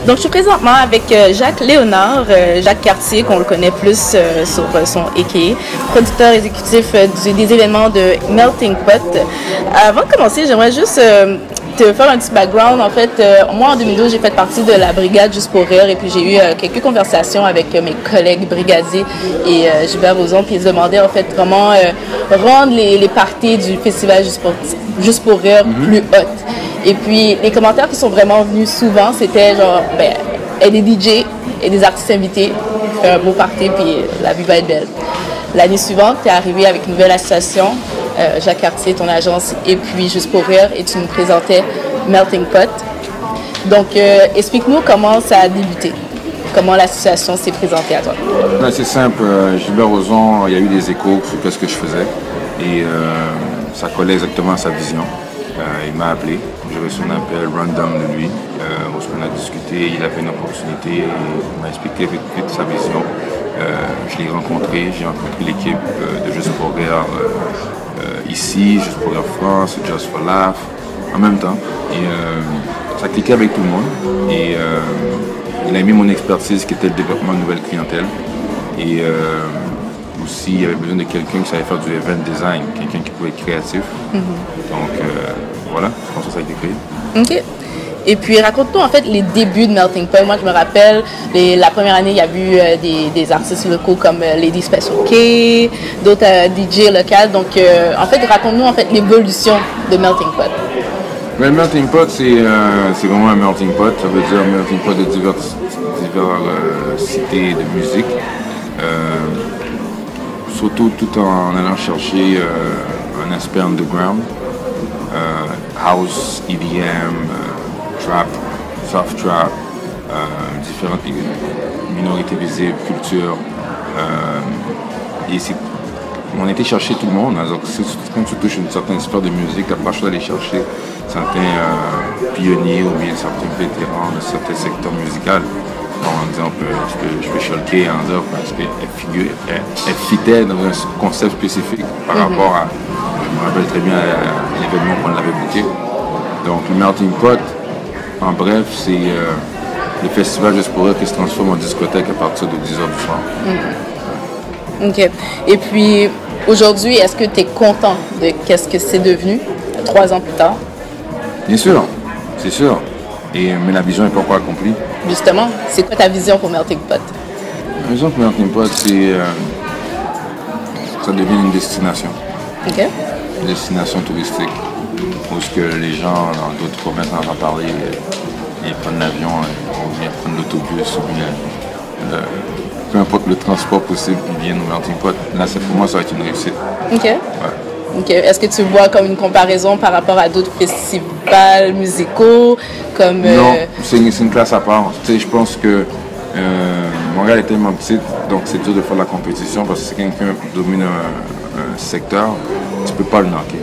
Donc, je suis présentement avec Jacques Léonard, Jacques Cartier, qu'on le connaît plus sur son EKA, producteur exécutif des événements de Melting Pot. Avant de commencer, j'aimerais juste te faire un petit background. En fait, moi, en 2012, j'ai fait partie de la brigade Juste pour rire et puis j'ai eu quelques conversations avec mes collègues brigadiers et Gilbert Rozon, puis ils se demandaient en fait comment rendre les parties du festival Juste pour rire plus hautes. Et puis, les commentaires qui sont vraiment venus souvent, c'était genre, et des DJ et des artistes invités, fait un beau party, puis la vie va être belle. L'année suivante, tu es arrivé avec une nouvelle association, Jacques Cartier, ton agence, et puis Juste pour rire, et tu nous présentais Melting Pot. Donc, explique-nous comment ça a débuté, comment l'association s'est présentée à toi. C'est simple, Gilbert Rozon, il y a eu des échos sur ce que je faisais, et ça collait exactement à sa vision. Il m'a appelé, j'ai reçu un appel random de lui, où on a discuté, il avait une opportunité, il m'a expliqué vite sa vision. Je l'ai rencontré, j'ai rencontré l'équipe de Juste pour rire ici, Juste pour rire France, Just for Laugh, en même temps. Et ça cliquait avec tout le monde. Et il a aimé mon expertise qui était le développement de nouvelles clientèles. Et aussi, il y avait besoin de quelqu'un qui savait faire du event design, quelqu'un qui pouvait être créatif. Donc voilà, c'est comme ça a été créé. OK. Et puis, raconte-nous en fait les débuts de Melting Pot. Moi, je me rappelle, la première année, il y a eu des artistes locaux comme Lady Special K, d'autres DJ locaux. Donc, en fait, raconte-nous en fait l'évolution de Melting Pot. Mais le Melting Pot, c'est vraiment un melting pot. Ça veut dire un melting pot de diversité de musique. Surtout tout en allant chercher un aspect underground, house, EDM, trap, soft trap, différentes minorités visibles, cultures. Et on a été chercher tout le monde. Alors, quand tu touches une certaine sphère de musique, tu n'as pas le choix d'aller chercher certains pionniers ou bien certains vétérans de certains secteurs musicaux. En disant que je peux choquer en disant parce qu'elle fitait dans un concept spécifique par rapport à, je me rappelle très bien à l'événement qu'on avait booké. Donc le Melting Pot, en bref, c'est le festival Juste pour rire qui se transforme en discothèque à partir de 10h du soir. OK. Et puis aujourd'hui, est-ce que tu es content de qu'est-ce que c'est devenu 3 ans plus tard? Bien sûr, c'est sûr. Mais la vision n'est pas encore accomplie. Justement, c'est quoi ta vision pour Melting Pot? La vision pour Melting Pot, c'est ça devient une destination. OK. Une destination touristique. Où ce que les gens dans d'autres provinces en entendent parler, ils prennent l'avion, ou bien prennent l'autobus, ou bien peu importe le transport possible, ils viennent au Melting Pot. Là, pour moi, ça va être une réussite. OK. Ouais. OK. Est-ce que tu vois comme une comparaison par rapport à d'autres festivals musicaux comme Non, c'est une classe à part. Tu sais, je pense que Montréal est tellement petite, donc c'est dur de faire la compétition parce que si quelqu'un domine un secteur, tu ne peux pas le knocker.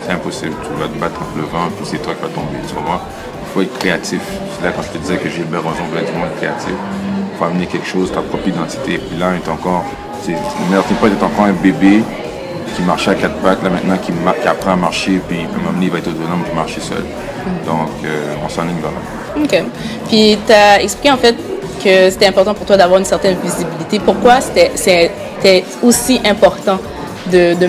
C'est impossible. Tu vas te battre contre le vent, puis c'est toi qui vas tomber. Tu vas voir. Il faut être créatif. C'est là quand je te disais que Gilbert Rozon voulait être vraiment créatif. Il faut amener quelque chose, ta propre identité. Et puis là, Melting Pot est encore un bébé qui marchait à 4 pattes, là maintenant qui apprend à marcher, puis à un moment donné, il va être autonome pour marcher seul. Donc, on s'enligne vers là. OK. Puis, tu as expliqué en fait que c'était important pour toi d'avoir une certaine visibilité. Pourquoi c'était aussi important de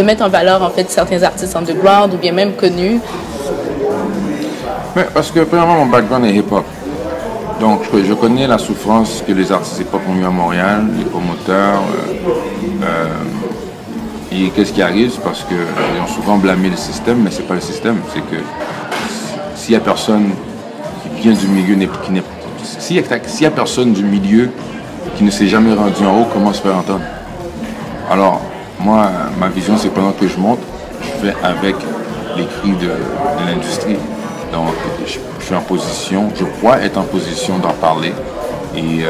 mettre en valeur en fait certains artistes underground ou bien même connus? Mais parce que, premièrement, mon background est hip-hop. Donc, je connais la souffrance que les artistes hip-hop ont eu à Montréal, les promoteurs. Et qu'est-ce qui arrive? C'est parce qu'ils ont souvent blâmé le système, mais c'est pas le système. C'est que s'il y a personne qui vient du milieu, s'il y a personne du milieu qui ne s'est jamais rendu en haut, comment se faire entendre? Alors, moi, ma vision, c'est pendant que je monte, je fais avec les cris de l'industrie. Donc, je suis en position, je crois être en position d'en parler. Et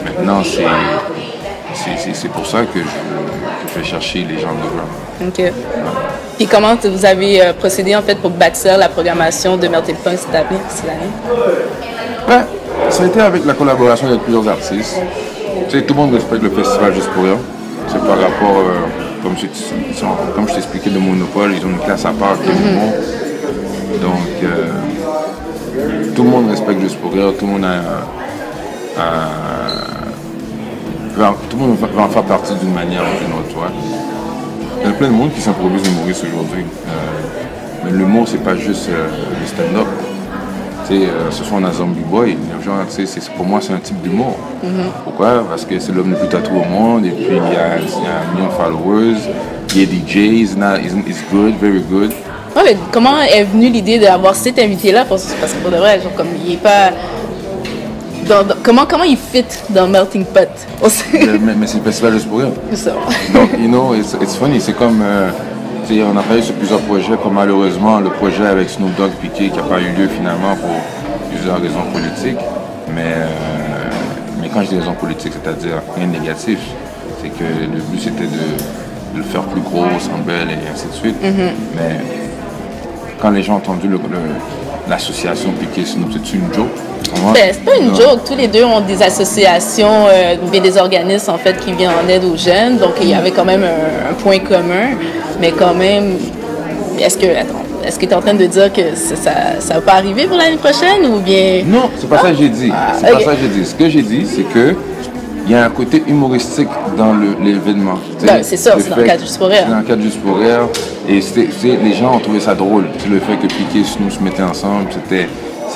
maintenant, c'est pour ça que je vais chercher les gens de ground. OK. Ouais. Puis comment vous avez procédé en fait pour bâtir la programmation de Melting Pot cette année? Ouais, ça a été avec la collaboration avec plusieurs artistes. Tu sais, tout le monde respecte le festival Juste pour rire. C'est par rapport, comme je t'expliquais, de Monopole, ils ont une classe à part qui est bon. Donc, tout le monde respecte Juste pour rire, tout le monde tout le monde va en faire partie d'une manière ou d'une autre, tu vois. Il y a plein de monde qui s'improvise humoriste aujourd'hui. Mais l'humour, c'est pas juste le stand-up. Ce soit un zombie boy, pour moi, c'est un type d'humour. Pourquoi? Parce que c'est l'homme le plus tatoué au monde, et puis il y a 1 million de followers, il est DJ, he's good, very good. Ouais, mais comment est venue l'idée d'avoir cet invité-là? Parce que pour de vrai, genre, comme il est pas. Comment il fit dans Melting Pot? mais c'est le festival Juste pour rire. C'est ça. Donc, it's funny, c'est comme. On a travaillé sur plusieurs projets, comme malheureusement le projet avec Snoop Dogg Piqué qui n'a pas eu lieu finalement pour plusieurs raisons politiques. Mais quand je dis raisons politiques, c'est-à-dire rien de négatif, c'est que le but c'était de le faire plus gros, sans belle et ainsi de suite. Mais quand les gens ont entendu l'association Piqué-Snoop, c'est une joke? C'est pas une joke. Tous les deux ont des associations, des organismes en fait qui viennent en aide aux jeunes. Donc il y avait quand même un point commun. Mais quand même, est-ce que tu es en train de dire que ça va pas arriver pour l'année prochaine ou bien... Non, c'est pas ça que j'ai dit. C'est pas ça que j'ai dit. Ce que j'ai dit, c'est que il y a un côté humoristique dans l'événement. C'est ça, c'est dans le cadre Juste pour rire. C'est dans le cadre Juste pour rire. Et les gens ont trouvé ça drôle. C'est le fait que Piqué et Snoop se mettaient ensemble,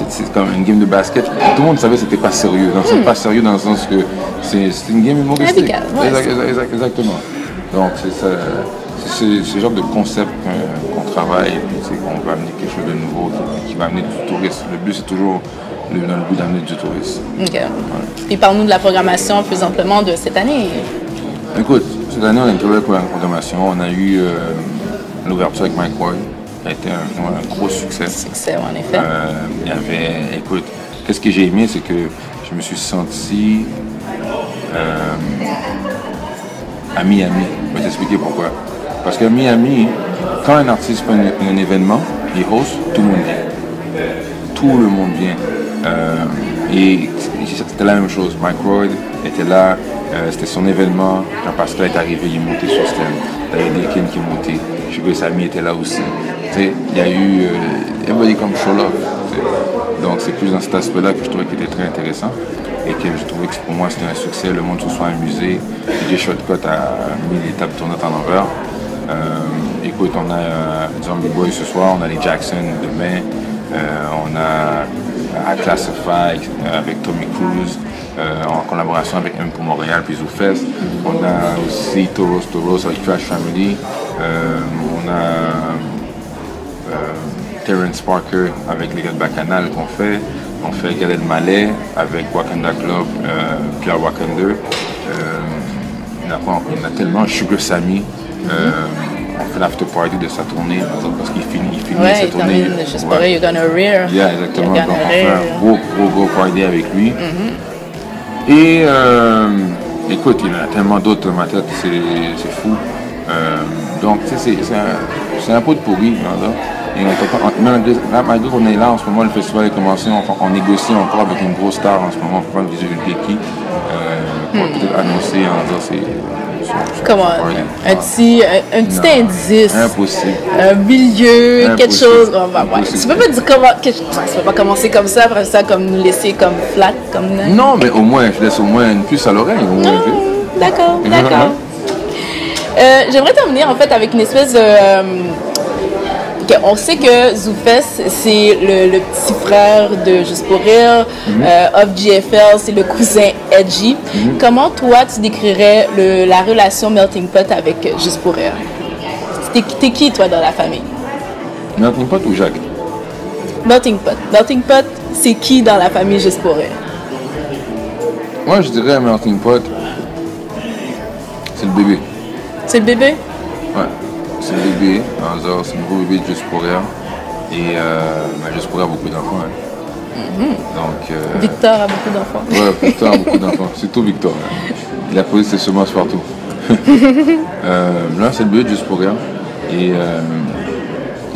c'est comme une game de basket. Tout le monde savait que c'était pas sérieux. C'est pas sérieux dans le sens que c'est une game humoristique. Exactement. Donc c'est ce genre de concept qu'on travaille, et qu'on va amener quelque chose de nouveau qui va amener du tourisme. Le but, c'est toujours dans le but d'amener du tourisme. OK. Ouais. Et parle-nous de la programmation plus amplement de cette année. Écoute, cette année, on a une très belle programmation. On a eu l'ouverture avec Mike Ward, qui a été un gros succès. Succès, en effet. Il y avait, écoute, qu'est-ce que j'ai aimé, c'est que je me suis senti à Miami. Je vais t'expliquer pourquoi. Parce qu'à Miami, quand un artiste fait un événement, il host, tout le monde vient. Tout le monde vient. Et c'était la même chose. Mike Ward était là, c'était son événement. Jean Pascal est arrivé, il est monté sur scène. David Dilkin qui est monté. Sugar Sammy était là aussi. Il y a eu everybody come show love. Donc c'est plus dans cet aspect-là que je trouvais qu'il était très intéressant. Et que je trouvais que pour moi c'était un succès, le monde se soit amusé. DJ Shotcut a mis les tables tournantes en l'envers. Écoute, on a Zombie Boy ce soir, on a les Jackson demain, on a Classify avec Tommy Cruise, en collaboration avec M pour Montréal puis ZooFest. On a aussi Toros avec Trash Family, on a Terrence Parker avec les gars de Bacchanal qu'on fait. On fait Gad Elmaleh avec Wakanda Club, Pierre Wakanda. On a tellement Sugar Sammy. On fait l'after party de sa tournée parce qu'il finit sa tournée. Juste pour You're Gonna Rear. Yeah, exactement. Donc on fait un gros party avec lui. Et écoute, il y en a tellement d'autres dans ma tête, c'est fou. Donc c'est un pot de pourri. Là. Et malgré qu'on est là en ce moment, le festival est commencé, on négocie encore avec une grosse star en ce moment pour faire le visuel qui pour peut-être annoncer en disant c'est comment un petit indice. Impossible. Un milieu, Impossible. Quelque chose. Tu peux pas dire comment. Tu peux pas commencer comme ça, après ça, comme nous laisser comme flat, comme ça. Non, mais au moins, je laisse au moins une puce à l'oreille. D'accord. J'aimerais terminer en fait avec une espèce de. On sait que ZooFest, c'est le petit frère de Juste pour rire, of GFL, c'est le cousin Edgy. Comment toi, tu décrirais la relation Melting Pot avec Juste pour rire? T'es qui, toi, dans la famille? Melting Pot ou Jacques? Melting Pot. Melting Pot, c'est qui dans la famille Juste pour rire? Moi, je dirais Melting Pot, c'est le bébé. C'est le bébé? Ouais. C'est le bébé, c'est le nouveau bébé de Juste pour rire. Et Juste pour rire a beaucoup d'enfants. Hein. Donc, Victor a beaucoup d'enfants. Ouais, Victor a beaucoup d'enfants. Surtout Victor. Hein. Il a posé ses semences partout. Là, c'est le bébé de Juste pour rire. Et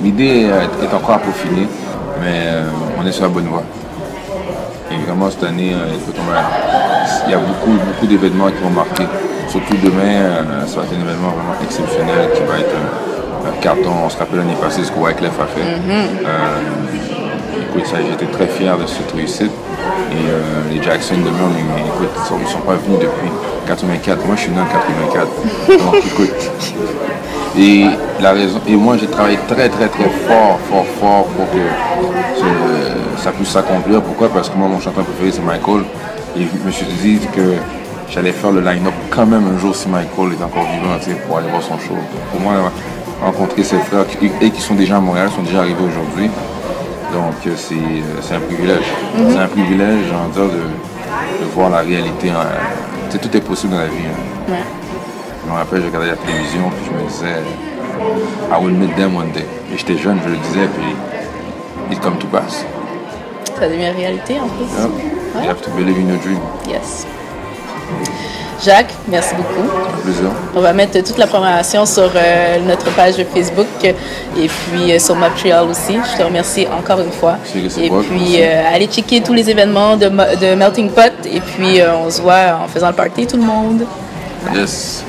l'idée est encore à peaufiner, mais on est sur la bonne voie. Et vraiment, cette année, il y a beaucoup d'événements qui vont marquer. Surtout demain, ça va être un événement vraiment exceptionnel qui va être un carton. On se rappelle l'année passée ce que Wyclef a fait. écoute, j'étais très fier de cette réussite. Et les Jackson demeurent, mais écoute, ils ne sont pas venus depuis 84. Moi, je suis né en 84. Donc, écoute. Et la raison, et moi, j'ai travaillé très fort pour que ça puisse s'accomplir. Pourquoi? Parce que moi, mon chanteur préféré, c'est Michael. Et je me suis dit que j'allais faire le line-up quand même un jour si Michael est encore vivant, tu sais, pour aller voir son show. Pour moi, rencontrer ses frères qui sont déjà à Montréal, sont déjà arrivés aujourd'hui. Donc, c'est un privilège. C'est un privilège, en dire, de voir la réalité. Tout est possible dans la vie. Hein. Ouais. Je me rappelle, je regardais la télévision, puis je me disais, I will meet them one day. Et j'étais jeune, je le disais, puis it come to pass. Ça devient réalité en plus. Yep. Ouais. You have to believe in your dream. Yes. Jacques, merci beaucoup. Un plaisir. On va mettre toute la programmation sur notre page Facebook et puis sur Montreal aussi. Je te remercie encore une fois. Et puis allez checker tous les événements de Melting Pot et puis on se voit en faisant le party tout le monde. Yes.